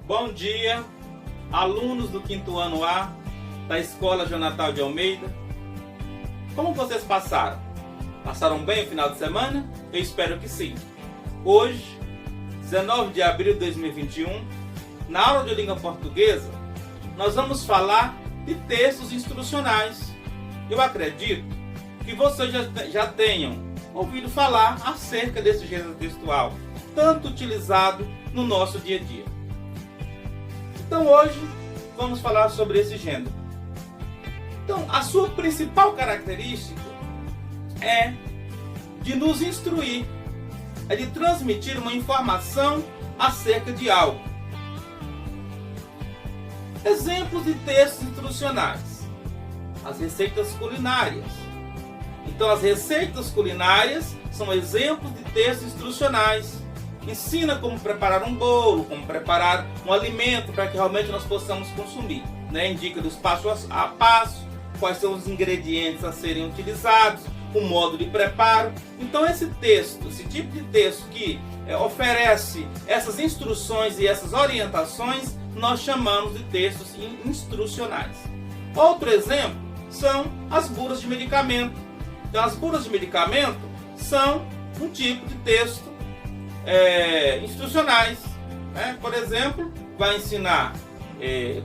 Bom dia, alunos do 5º ano A da Escola Jonatal de Almeida. Como vocês passaram? Passaram bem o final de semana? Eu espero que sim. Hoje, 19 de abril de 2021, na aula de língua portuguesa, nós vamos falar de textos instrucionais. Eu acredito que vocês já tenham ouvido falar acerca desse gênero textual, tanto utilizado no nosso dia a dia. Então hoje vamos falar sobre esse gênero. Então, a sua principal característica é de nos instruir, é de transmitir uma informação acerca de algo. Exemplos de textos instrucionais: as receitas culinárias. Então, as receitas culinárias são exemplos de textos instrucionais. Ensina como preparar um bolo, como preparar um alimento para que realmente nós possamos consumir, né? Indica dos passo a passo, quais são os ingredientes a serem utilizados, o modo de preparo. Então esse texto, esse tipo de texto que oferece essas instruções e essas orientações, nós chamamos de textos instrucionais. Outro exemplo são as bulas de medicamento. Então as bulas de medicamento são um tipo de texto instrucionais, né? Por exemplo, vai ensinar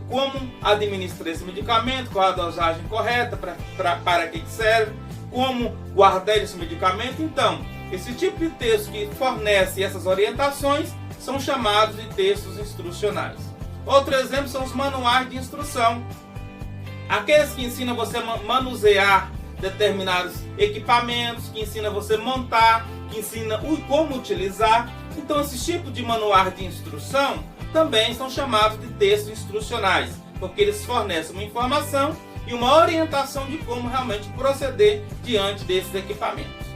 como administrar esse medicamento, qual a dosagem correta, para que serve, como guardar esse medicamento. Então, esse tipo de texto que fornece essas orientações são chamados de textos instrucionais. Outro exemplo são os manuais de instrução. Aqueles que ensinam você a manusear determinados equipamentos, que ensina você a montar, que ensina como utilizar. Então, esses tipos de manuais de instrução também são chamados de textos instrucionais, porque eles fornecem uma informação e uma orientação de como realmente proceder diante desses equipamentos.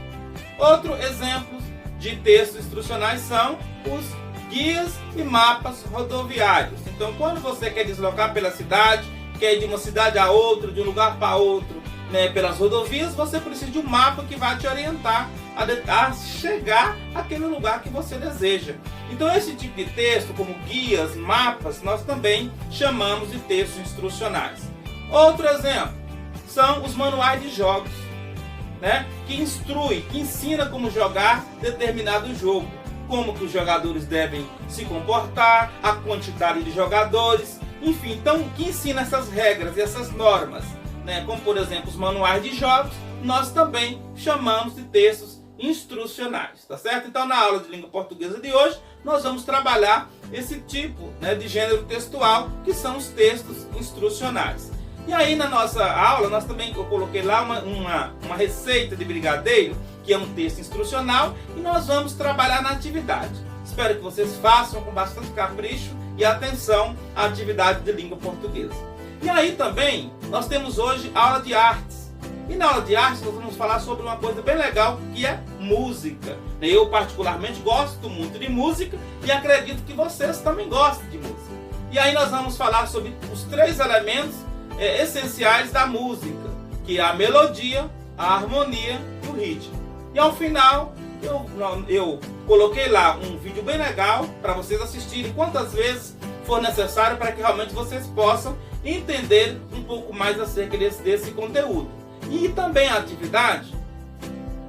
Outro exemplo de textos instrucionais são os guias e mapas rodoviários. Então, quando você quer deslocar pela cidade, quer ir de uma cidade a outra, de um lugar para outro, né, pelas rodovias, você precisa de um mapa que vai te orientar a chegar àquele lugar que você deseja. Então esse tipo de texto, como guias, mapas, nós também chamamos de textos instrucionais. Outro exemplo são os manuais de jogos, né, que instrui, que ensina como jogar determinado jogo, como que os jogadores devem se comportar, a quantidade de jogadores, enfim, então que ensina essas regras e essas normas, né, como por exemplo os manuais de jogos, nós também chamamos de textos instrucionais, tá certo? Então na aula de língua portuguesa de hoje nós vamos trabalhar esse tipo, né, de gênero textual, que são os textos instrucionais. E aí na nossa aula eu coloquei lá uma receita de brigadeiro, que é um texto instrucional, e nós vamos trabalhar na atividade. Espero que vocês façam com bastante capricho e atenção a atividade de língua portuguesa. E aí também nós temos hoje aula de artes. E na aula de artes nós vamos falar sobre uma coisa bem legal, que é música. Eu particularmente gosto muito de música e acredito que vocês também gostam de música. E aí nós vamos falar sobre os 3 elementos essenciais da música, que é a melodia, a harmonia e o ritmo. E ao final eu coloquei lá um vídeo bem legal para vocês assistirem quantas vezes for necessário, para que realmente vocês possam entender um pouco mais acerca desse conteúdo. E também a atividade,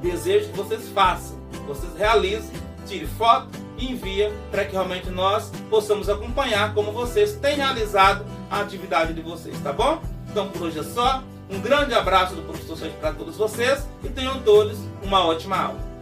desejo que vocês façam, vocês realizem, tire foto e enviem, para que realmente nós possamos acompanhar como vocês têm realizado a atividade de vocês, tá bom? Então por hoje é só, um grande abraço do professor Sérgio para todos vocês e tenham todos uma ótima aula.